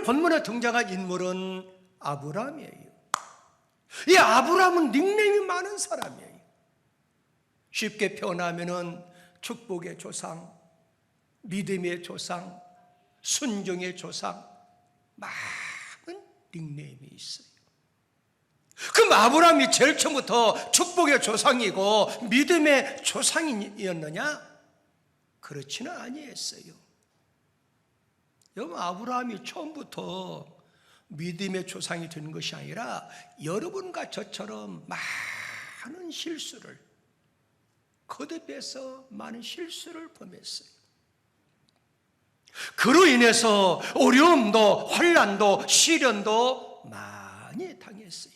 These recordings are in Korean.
본문에 등장한 인물은 아브라함이에요. 이 아브라함은 닉네임이 많은 사람이에요. 쉽게 표현하면은 축복의 조상, 믿음의 조상, 순종의 조상, 많은 닉네임이 있어요. 그럼 아브라함이 제일 처음부터 축복의 조상이고 믿음의 조상이었느냐? 그렇지는 아니었어요. 여러분, 아브라함이 처음부터 믿음의 조상이 된 것이 아니라 여러분과 저처럼 많은 실수를, 거듭해서 많은 실수를 범했어요. 그로 인해서 어려움도 환난도 시련도 많이 당했어요.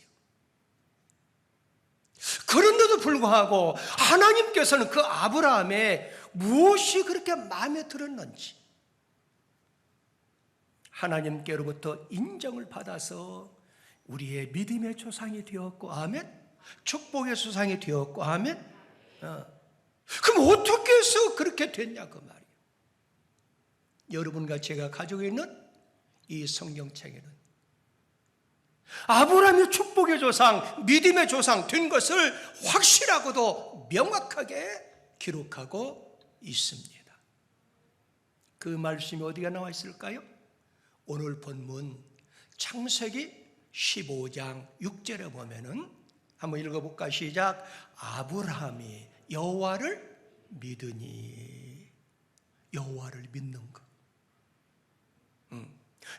그런데도 불구하고 하나님께서는 그 아브라함의 무엇이 그렇게 마음에 들었는지 하나님께로부터 인정을 받아서 우리의 믿음의 조상이 되었고, 아멘. 축복의 조상이 되었고, 아멘. 그럼 어떻게 해서 그렇게 됐냐 그 말이에요. 여러분과 제가 가지고 있는 이 성경책에는 아브라함이 축복의 조상, 믿음의 조상 된 것을 확실하고도 명확하게 기록하고 있습니다. 그 말씀이 어디가 나와 있을까요? 오늘 본문 창세기 15장 6절에 보면은 한번 읽어볼까? 시작. 아브라함이 여호와를 믿으니. 여호와를 믿는 것.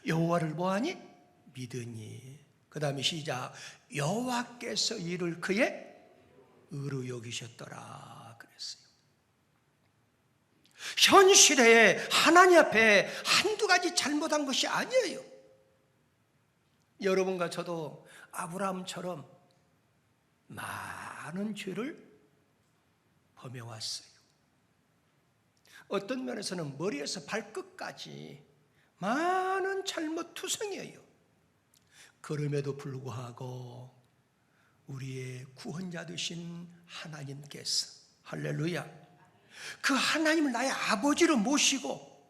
여호와를 뭐하니? 믿으니. 그 다음에 시작. 여호와께서 이를 그의 의로 여기셨더라 그랬어요. 현실에 하나님 앞에 한두 가지 잘못한 것이 아니에요. 여러분과 저도 아브라함처럼 많은 죄를 범해왔어요. 어떤 면에서는 머리에서 발끝까지 많은 잘못투성이에요. 그럼에도 불구하고 우리의 구원자 되신 하나님께서, 할렐루야, 그 하나님을 나의 아버지로 모시고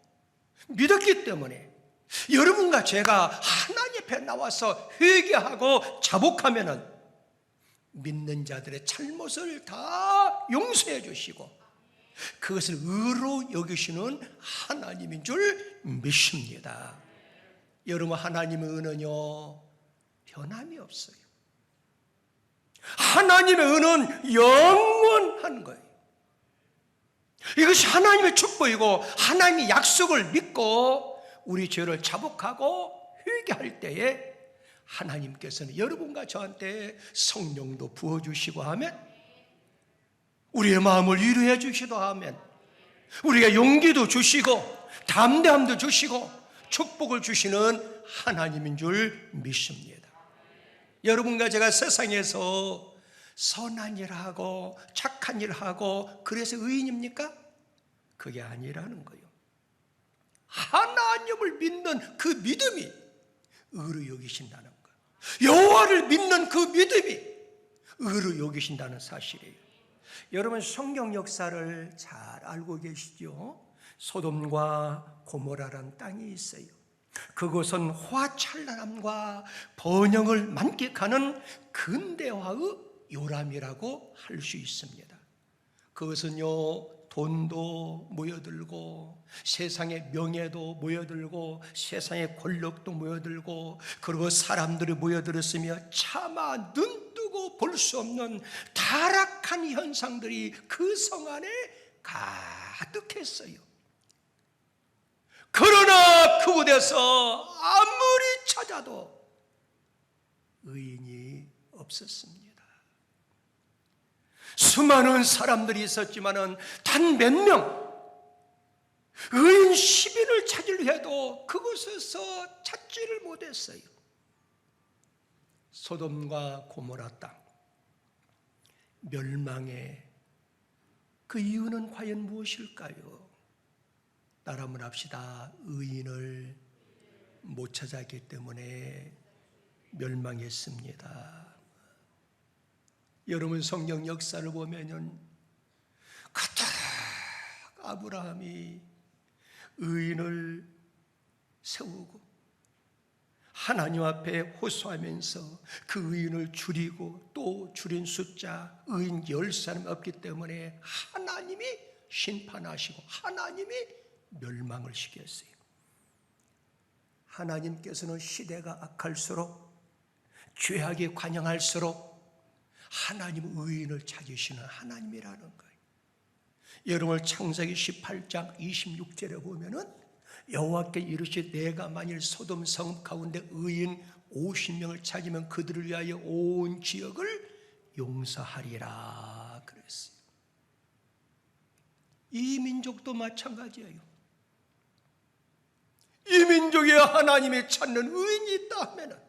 믿었기 때문에 여러분과 제가 하나님 앞에 나와서 회개하고 자복하면은 믿는 자들의 잘못을 다 용서해 주시고 그것을 의로 여기시는 하나님인 줄 믿습니다. 여러분, 하나님의 은은요 변함이 없어요. 하나님의 은은 영원한 거예요. 이것이 하나님의 축복이고 하나님의 약속을 믿고 우리 죄를 자복하고 회개할 때에 하나님께서는 여러분과 저한테 성령도 부어주시고 하면, 우리의 마음을 위로해 주시도 하면, 우리가 용기도 주시고 담대함도 주시고 축복을 주시는 하나님인 줄 믿습니다. 여러분과 제가 세상에서 선한 일 하고 착한 일 하고 그래서 의인입니까? 그게 아니라는 거예요. 하나님을 믿는 그 믿음이 의로 여기신다는 거예요. 여호와를 믿는 그 믿음이 의로 여기신다는 사실이에요. 여러분, 성경 역사를 잘 알고 계시죠? 소돔과 고모라라는 땅이 있어요. 그곳은 화찬란함과 번영을 만끽하는 근대화의 요람이라고 할 수 있습니다. 그것은요, 돈도 모여들고 세상의 명예도 모여들고 세상의 권력도 모여들고, 그리고 사람들이 모여들었으며 차마 눈 뜨고 볼 수 없는 타락한 현상들이 그 성 안에 가득했어요. 그러나 그곳에서 아무리 찾아도 의인이 없었습니다. 수많은 사람들이 있었지만은 단 몇 명, 의인 10인을 찾으려 해도 그곳에서 찾지를 못했어요. 소돔과 고모라 땅 멸망의 그 이유는 과연 무엇일까요? 따라만 합시다. 의인을 못 찾았기 때문에 멸망했습니다. 여러분, 성경 역사를 보면은 그토록 아브라함이 의인을 세우고 하나님 앞에 호소하면서 그 의인을 줄이고 또 줄인 숫자 의인 10사람 없기 때문에 하나님이 심판하시고 하나님이 멸망을 시켰어요. 하나님께서는 시대가 악할수록 죄악이 관영할수록 하나님 의인을 찾으시는 하나님이라는 거예요. 여러분 창세기 18장 26절에 보면은 여호와께 이르시되 내가 만일 소돔 성 가운데 의인 50명을 찾으면 그들을 위하여 온 지역을 용서하리라 그랬어요. 이 민족도 마찬가지예요. 이 민족에 하나님이 찾는 의인이 있다 하면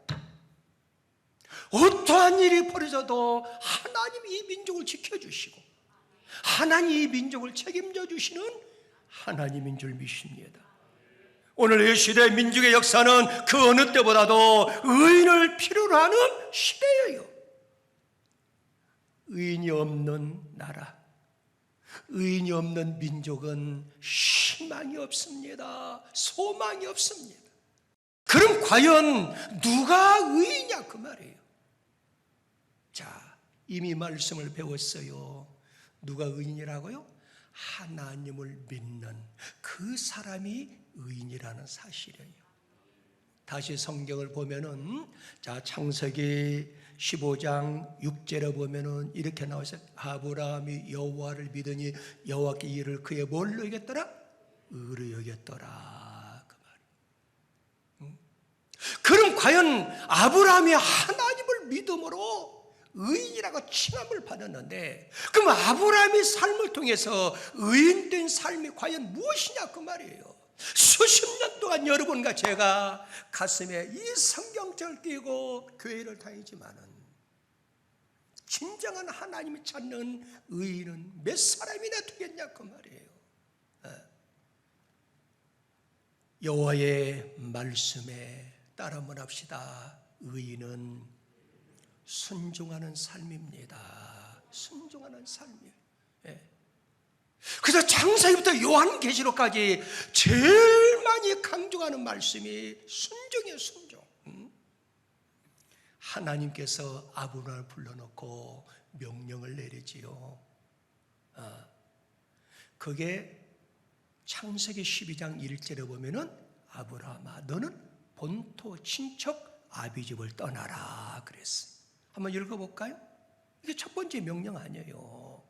어떠한 일이 벌어져도 하나님이 이 민족을 지켜주시고 하나님이 이 민족을 책임져 주시는 하나님인 줄 믿습니다. 오늘 이 시대 민족의 역사는 그 어느 때보다도 의인을 필요로 하는 시대예요. 의인이 없는 나라, 의인이 없는 민족은 희망이 없습니다. 소망이 없습니다. 그럼 과연 누가 의인이냐 그 말이에요. 자, 이미 말씀을 배웠어요. 누가 의인이라고요? 하나님을 믿는 그 사람이 의인이라는 사실이에요. 다시 성경을 보면은 자 창세기 15장 6절에 보면은 이렇게 나와서 아브라함이 여호와를 믿으니 여호와께 이를 그의 뭘로 여겼더라? 의로 여겼더라 그 말. 그럼 과연 아브라함이 하나님을 믿음으로 의인이라고 칭함을 받았는데 그럼 아브라함의 삶을 통해서 의인된 삶이 과연 무엇이냐 그 말이에요. 수십 년 동안 여러분과 제가 가슴에 이 성경책을 띄고 교회를 다니지만은 진정한 하나님이 찾는 의인은 몇 사람이나 되겠냐 그 말이에요. 여호와의 말씀에 따르면 합시다. 의인은 순종하는 삶입니다. 순종하는 삶이에요. 그래서 창세기부터 요한계시록까지 제일 많이 강조하는 말씀이 순종이에요. 순종. 하나님께서 아브라함을 불러놓고 명령을 내리지요. 그게 창세기 12장 1절에 보면은 아브라함아 너는 본토 친척 아비집을 떠나라 그랬어. 한번 읽어볼까요? 이게 첫 번째 명령 아니에요.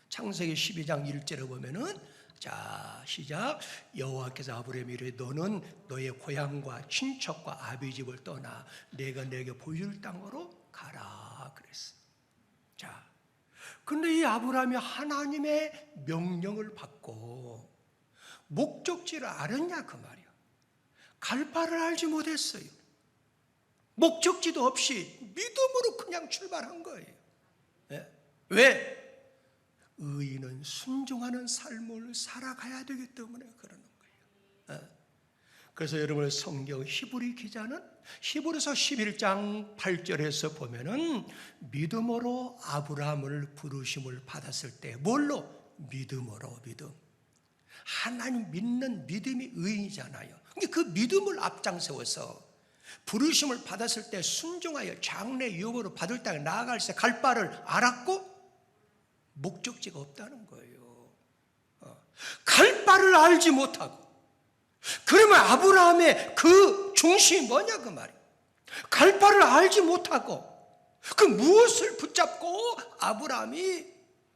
창세기 12장 1절에 보면은 자 시작 여호와께서 아브라함에게 이르되 너는 너의 고향과 친척과 아비집을 떠나 내가 내게 보여줄 땅으로 가라 그랬어. 자 근데 이 아브라함이 하나님의 명령을 받고 목적지를 알았냐 그 말이야. 갈 바를 알지 못했어요. 목적지도 없이 믿음으로 그냥 출발한 거예요. 왜? 의인은 순종하는 삶을 살아가야 되기 때문에 그러는 거예요. 그래서 여러분 성경 히브리 기자는 히브리서 11장 8절에서 보면은 믿음으로 아브라함을 부르심을 받았을 때 뭘로? 믿음으로 믿음. 하나님 믿는 믿음이 의인이잖아요. 그 믿음을 앞장세워서 부르심을 받았을 때 순종하여 장래 유업으로 받을 땅에 나아갈 때 갈 바를 알았고 목적지가 없다는 거예요. 갈 바를 알지 못하고 그러면 아브라함의 그 중심이 뭐냐 그 말이에요. 갈 바를 알지 못하고 그 무엇을 붙잡고 아브라함이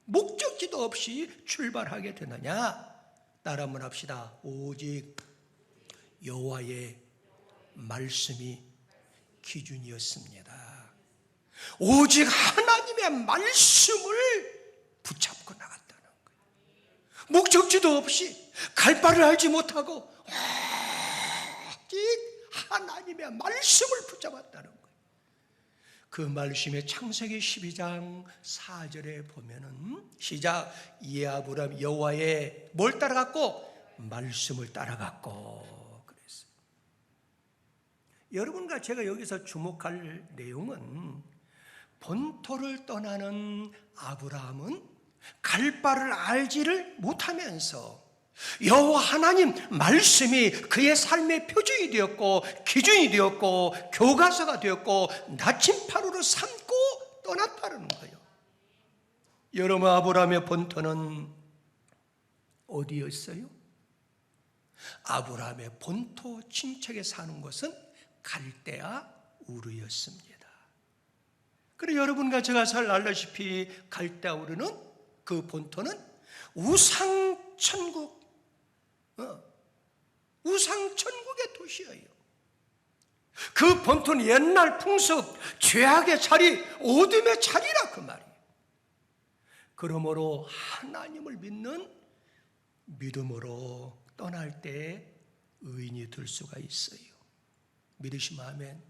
목적지도 없이 출발하게 되느냐. 따라 한번 합시다. 오직 여호와의 말씀이 기준이었습니다. 오직 하나님의 말씀을 붙잡고 나갔다는 거예요. 목적지도 없이 갈 바를 알지 못하고 오직 하나님의 말씀을 붙잡았다는 거예요. 그 말씀에 창세기 12장 4절에 보면은 시작 이 아브라함 여호와의 뭘 따라갔고? 말씀을 따라갔고 그랬어요. 여러분과 제가 여기서 주목할 내용은 본토를 떠나는 아브라함은 갈 바를 알지를 못하면서 여호와 하나님 말씀이 그의 삶의 표준이 되었고 기준이 되었고 교과서가 되었고 나침판으로 삼고 떠났다는 거예요. 여러분, 아브라함의 본토는 어디였어요? 아브라함의 본토 친척에 사는 곳은 갈대아 우르였습니다. 그리고 여러분과 제가 잘 알다시피 갈대아 우르는 그 본토는 우상천국, 우상천국의 도시예요. 그 본토는 옛날 풍습, 죄악의 자리, 어둠의 자리라 그 말이에요. 그러므로 하나님을 믿는 믿음으로 떠날 때 의인이 될 수가 있어요. 믿으시면 아멘.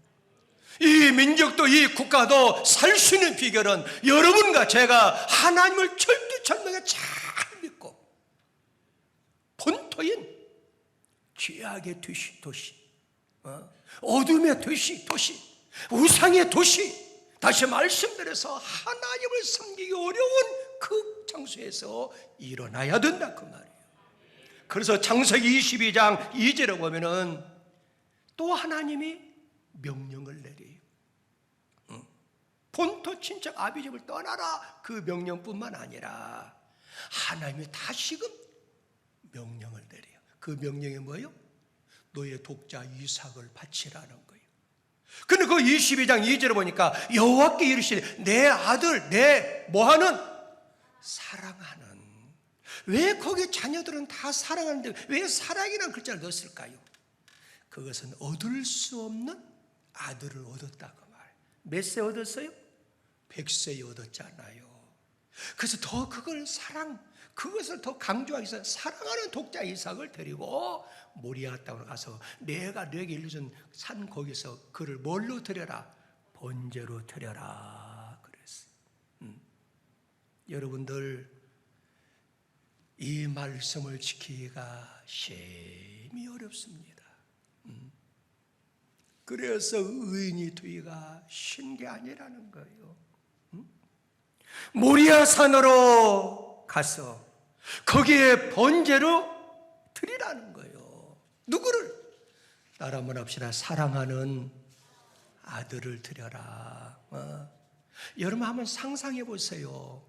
이 민족도 이 국가도 살 수 있는 비결은 여러분과 제가 하나님을 철두철미하게 잘 믿고 본토인 죄악의 도시, 어둠의 도시, 우상의 도시, 다시 말씀드려서 하나님을 섬기기 어려운 그 장소에서 일어나야 된다 그 말이에요. 그래서 창세기 22장 2절에 보면은 또 하나님이 명령을 내려요. 본토 친척 아비집을 떠나라, 그 명령뿐만 아니라 하나님이 다시금 명령을 내려요. 그 명령이 뭐예요? 너의 독자 이삭을 바치라는 거예요. 근데 그 22장 2절에 보니까 여호와께 이르시되 내 아들, 내 뭐하는? 사랑하는. 왜 거기 자녀들은 다 사랑하는데 왜 사랑이라는 글자를 넣었을까요? 그것은 얻을 수 없는 아들을 얻었다고 말. 몇 세 얻었어요? 100세 얻었잖아요. 그래서 더 그것을 더 강조하기 위해서 사랑하는 독자 이삭을 데리고 모리아 땅으로 가서 내가 너에게 일러준 산 거기서 그를 뭘로 드려라? 번제로 드려라 그랬어요. 여러분들, 이 말씀을 지키기가 심히 어렵습니다. 그래서 의인이 되기가 쉬운 게 아니라는 거예요. 모리아 산으로 가서 거기에 번제로 드리라는 거예요. 누구를? 따라 한번 합시다. 사랑하는 아들을 드려라. 여러분 한번 상상해 보세요.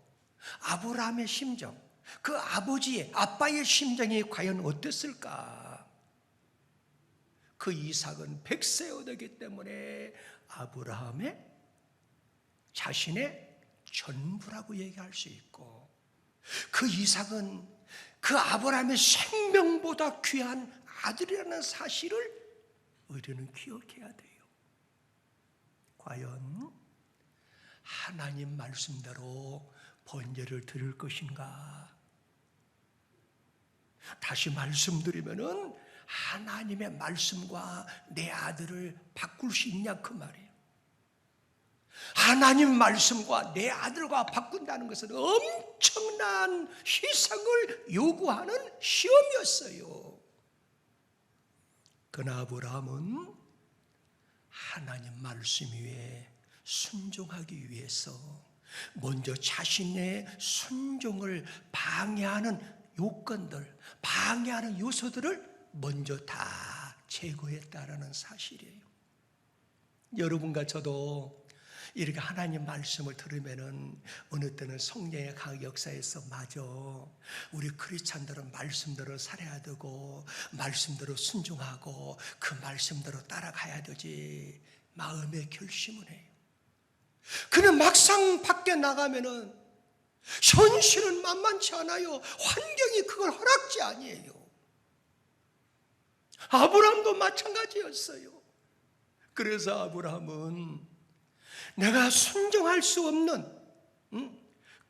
아브라함의 심정, 그 아빠의 심정이 과연 어땠을까? 그 이삭은 100세 얻었기 때문에 아브라함의 자신의 전부라고 얘기할 수 있고, 그 이삭은 그 아브라함의 생명보다 귀한 아들이라는 사실을 우리는 기억해야 돼요. 과연 하나님 말씀대로 번제를 드릴 것인가? 다시 말씀드리면은 하나님의 말씀과 내 아들을 바꿀 수 있냐 그 말이에요. 하나님 말씀과 내 아들과 바꾼다는 것은 엄청난 희생을 요구하는 시험이었어요. 그러나 아브라함은 하나님 말씀 위에 순종하기 위해서 먼저 자신의 순종을 방해하는 요건들, 방해하는 요소들을 먼저 다 제거했다라는 사실이에요. 여러분과 저도 이렇게 하나님 말씀을 들으면은 어느 때는 성령의 강 역사에서 맞아, 우리 크리스찬들은 말씀대로 살아야 되고 말씀대로 순종하고 그 말씀대로 따라가야 되지 마음의 결심을 해요. 그는 막상 밖에 나가면은 현실은 만만치 않아요. 환경이 그걸 허락지 아니에요. 아브라함도 마찬가지였어요. 그래서 아브라함은 내가 순종할 수 없는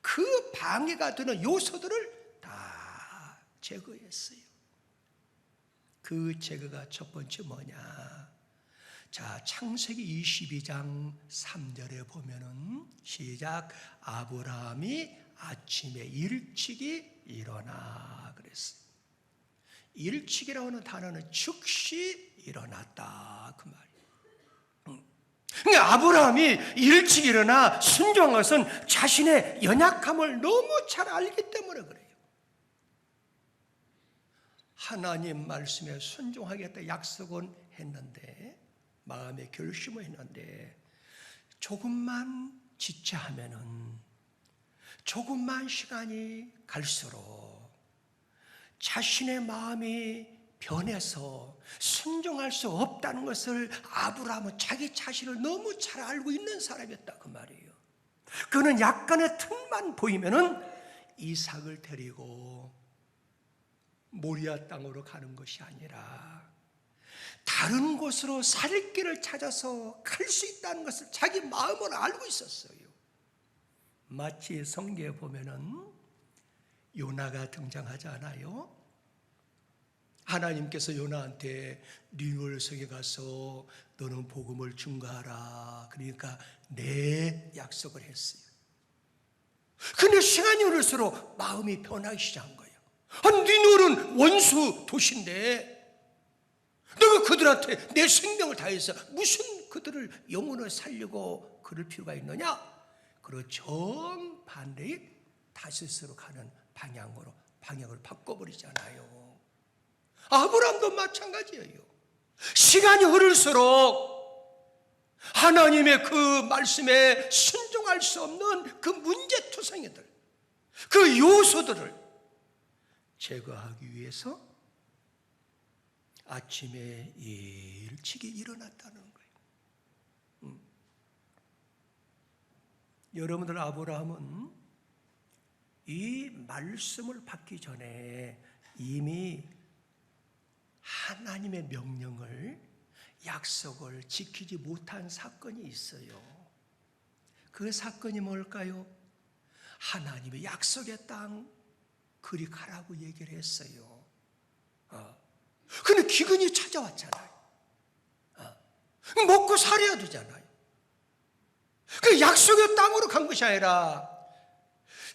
그 방해가 되는 요소들을 다 제거했어요. 그 제거가 첫 번째 뭐냐? 자, 창세기 22장 3절에 보면은 시작. 아브라함이 아침에 일찍이 일어나 그랬어요. 일찍이라고 하는 단어는 즉시 일어났다 그 말이에요. 그러니까 아브라함이 일찍 일어나 순종한 것은 자신의 연약함을 너무 잘 알기 때문에 그래요. 하나님 말씀에 순종하겠다 약속은 했는데, 마음의 결심을 했는데, 조금만 지체하면은, 조금만 시간이 갈수록 자신의 마음이 변해서 순종할 수 없다는 것을 아브라함은 자기 자신을 너무 잘 알고 있는 사람이었다 그 말이에요. 그는 약간의 틈만 보이면은 이삭을 데리고 모리아 땅으로 가는 것이 아니라 다른 곳으로 살 길을 찾아서 갈 수 있다는 것을 자기 마음으로 알고 있었어요. 마치 성경에 보면은 요나가 등장하지 않아요? 하나님께서 요나한테 니느웨 성에 가서 너는 복음을 증거하라. 그러니까 내 약속을 했어요. 근데 시간이 흐를수록 마음이 변하기 시작한 거예요. 니느웨는 원수 도시인데 내가 그들한테 내 생명을 다해서 무슨 그들을 영혼을 살리고 그럴 필요가 있느냐? 그리고 정반대의 다시스로 가는 방향을 바꿔버리잖아요. 아브라함도 마찬가지예요. 시간이 흐를수록 하나님의 그 말씀에 순종할 수 없는 그 문제투성이들, 그 요소들을 제거하기 위해서 아침에 일찍이 일어났다는 거예요. 여러분들, 아브라함은 이 말씀을 받기 전에 이미 하나님의 명령을, 약속을 지키지 못한 사건이 있어요. 그 사건이 뭘까요? 하나님의 약속의 땅 그리 가라고 얘기를 했어요. 근데 기근이 찾아왔잖아요. 먹고 살아야 되잖아요. 그 약속의 땅으로 간 것이 아니라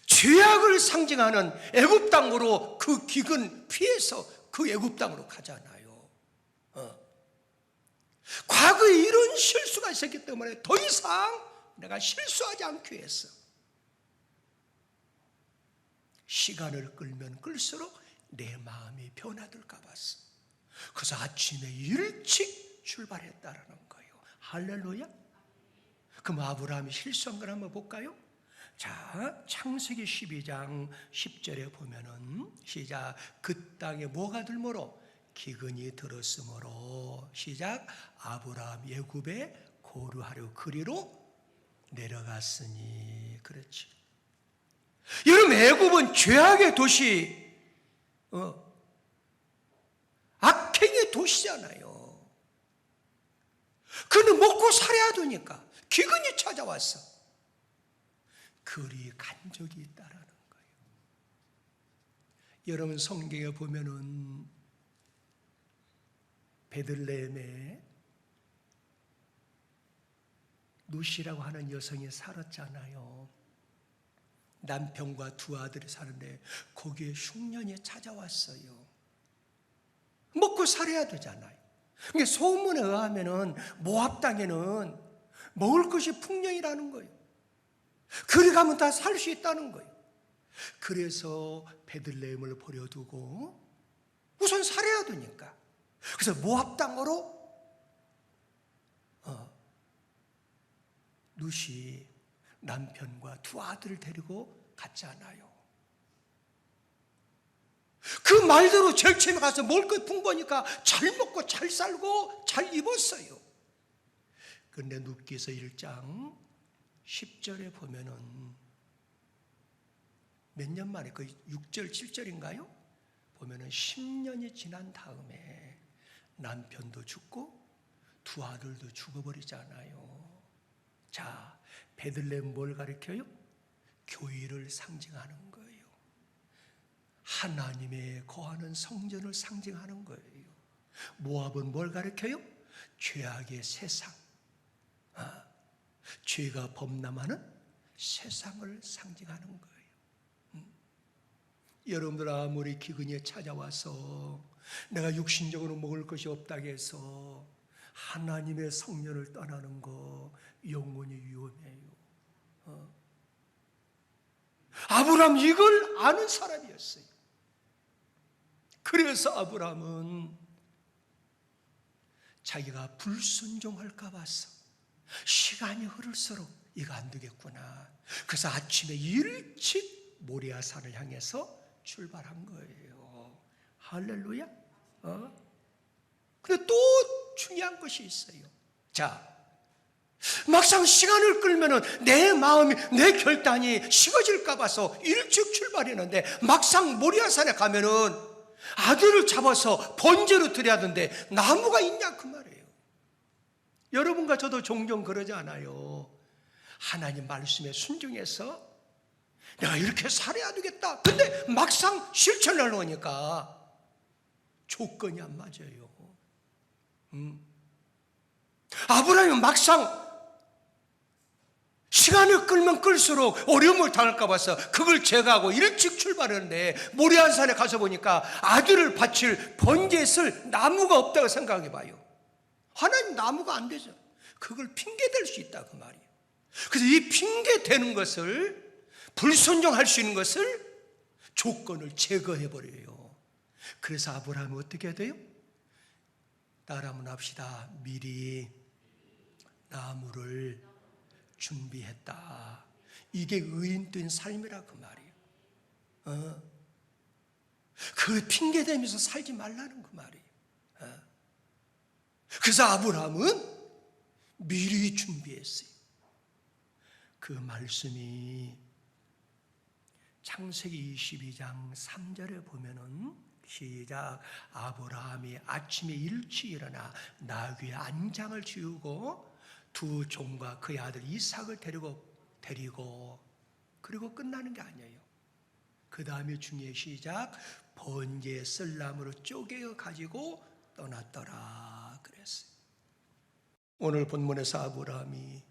죄악을 상징하는 애굽 땅으로 그 기근 피해서 그 애굽 땅으로 가잖아요. 과거에 이런 실수가 있었기 때문에 더 이상 내가 실수하지 않기 위해서 시간을 끌면 끌수록 내 마음이 변화될까 봤어. 그래서 아침에 일찍 출발했다라는 거예요. 할렐루야. 그럼 아브라함이 실수한 걸 한번 볼까요? 자, 창세기 12장 10절에 보면은 시작. 그 땅에 뭐가 들므로? 기근이 들었으므로 시작. 아브라함 애굽에 거류하려 그리로 내려갔으니. 그렇지. 여러분, 애굽은 죄악의 도시, 악행의 도시잖아요. 그는 먹고 살아야 되니까 기근이 찾아왔어. 그리 간 적이 있다라는 거예요. 여러분, 성경에 보면은 베들레헴에 누시라고 하는 여성이 살았잖아요. 남편과 두 아들이 사는데 거기에 흉년이 찾아왔어요. 먹고 살아야 되잖아요. 근데 소문에 의하면은 모압 땅에는 먹을 것이 풍년이라는 거예요. 그리 가면 다 살 수 있다는 거예요. 그래서 베들레헴을 버려두고 우선 살아야 되니까. 그래서 모압 땅으로 룻이 남편과 두 아들을 데리고 갔잖아요. 그 말대로 제일 처음에 가서 먹을 것 풍부하니까 잘 먹고 잘 살고 잘 입었어요. 그런데 룻기서 1장 10절에 보면은 몇 년 만에, 그 6절 7절인가요? 보면은 10년이 지난 다음에 남편도 죽고 두 아들도 죽어버리잖아요. 자, 베들레헴 뭘 가리켜요? 교회를 상징하는 거예요. 하나님의 거하는 성전을 상징하는 거예요. 모압은 뭘 가리켜요? 죄악의 세상, 죄가 범람하는 세상을 상징하는 거예요. 여러분들, 아무리 기근이 찾아와서 내가 육신적으로 먹을 것이 없다고 해서 하나님의 성전을 떠나는 거 영원히 위험해요. 아브라함 이걸 아는 사람이었어요. 그래서 아브라함은 자기가 불순종할까 봐서 시간이 흐를수록 이거 안 되겠구나. 그래서 아침에 일찍 모리아산을 향해서 출발한 거예요. 할렐루야. 근데 또 중요한 것이 있어요. 자, 막상 시간을 끌면은 내 마음이, 내 결단이 식어질까 봐서 일찍 출발했는데 막상 모리아산에 가면은 아들을 잡아서 번제로 드려야 하는데 나무가 있냐 그 말이에요. 여러분과 저도 종종 그러지 않아요? 하나님 말씀에 순종해서 내가 이렇게 살아야 되겠다. 근데 막상 실천을 하려니까 조건이 안 맞아요. 아브라함은 막상 시간을 끌면 끌수록 어려움을 당할까 봐서 그걸 제거하고 일찍 출발했는데 모리아산에 가서 보니까 아들을 바칠 번제에 쓸 나무가 없다고 생각해 봐요. 하나님 나무가 안 되죠. 그걸 핑계댈 수 있다 그 말이에요. 그래서 이 핑계대는 것을, 불순종할 수 있는 것을, 조건을 제거해 버려요. 그래서 아브라함이 어떻게 해야 돼요? 따라하면 합시다. 미리 나무를 준비했다. 이게 의인된 삶이라 그 말이에요. 그 핑계대면서 살지 말라는 그 말이에요. 그래서 아브라함은 미리 준비했어요. 그 말씀이 창세기 22장 3절에 보면은 시작. 아브라함이 아침에 일찍 일어나 나귀의 안장을 지우고 두 종과 그의 아들 이삭을 데리고 그리고 끝나는 게 아니에요. 그 다음에 중에 시작. 번제에 쓸 나무를 쪼개어 가지고 떠났더라 그랬어요. 오늘 본문에서 아브라함이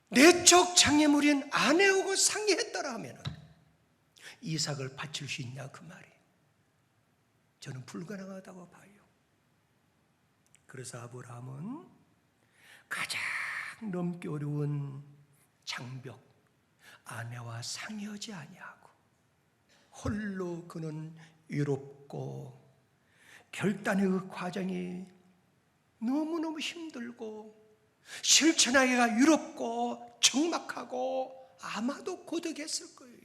내적 장애물인 아내하고 상의했더라 하면 이삭을 바칠 수 있냐 그 말이에요. 저는 불가능하다고 봐요. 그래서 아브라함은 가장 넘기 어려운 장벽, 아내와 상의하지 아니하고 홀로 그는 외롭고 결단의 그 과정이 너무너무 힘들고 실천하기가 외롭고 적막하고 아마도 고독했을 거예요.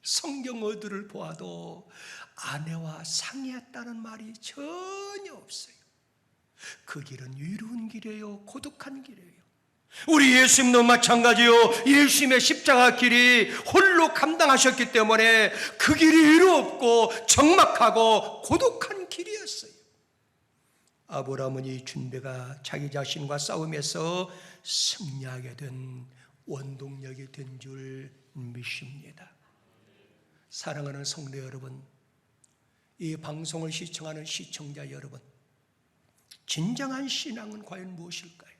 성경어들을 보아도 아내와 상의했다는 말이 전혀 없어요. 그 길은 외로운 길이에요. 고독한 길이에요. 우리 예수님도 마찬가지요. 예수님의 십자가 길이 홀로 감당하셨기 때문에 그 길이 외롭고 적막하고 고독한 길이었어요. 아브라함은 이 준비가 자기 자신과 싸움에서 승리하게 된 원동력이 된 줄 믿습니다. 사랑하는 성도 여러분, 이 방송을 시청하는 시청자 여러분, 진정한 신앙은 과연 무엇일까요?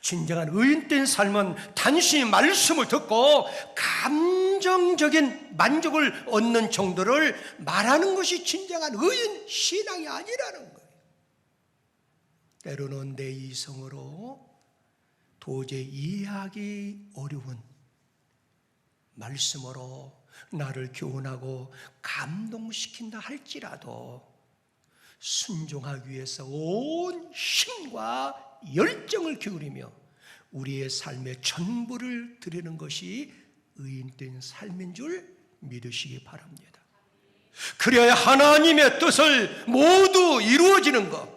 진정한 의인된 삶은 단순히 말씀을 듣고 감정적인 만족을 얻는 정도를 말하는 것이 진정한 의인 신앙이 아니라는 거예요. 때로는 내 이성으로 도저히 이해하기 어려운 말씀으로 나를 교훈하고 감동시킨다 할지라도 순종하기 위해서 온 힘과 열정을 기울이며 우리의 삶의 전부를 드리는 것이 의인된 삶인 줄 믿으시기 바랍니다. 그래야 하나님의 뜻을 모두 이루어지는 것,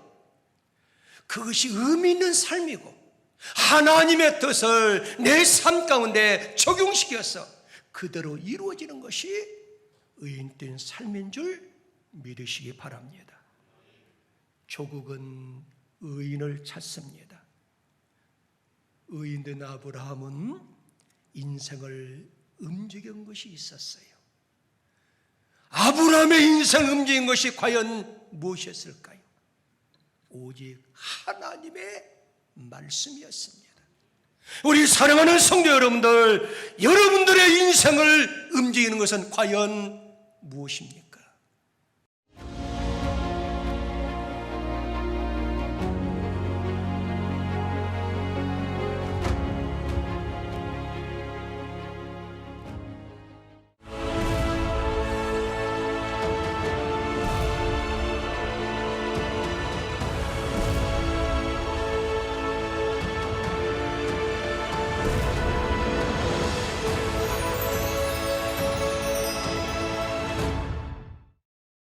그것이 의미 있는 삶이고 하나님의 뜻을 내 삶 가운데 적용시켜서 그대로 이루어지는 것이 의인된 삶인 줄 믿으시기 바랍니다. 조국은 의인을 찾습니다. 의인된 아브라함은 인생을 움직인 것이 있었어요. 아브라함의 인생을 움직인 것이 과연 무엇이었을까요? 오직 하나님의 말씀이었습니다. 우리 사랑하는 성도 여러분들, 여러분들의 인생을 움직이는 것은 과연 무엇입니까?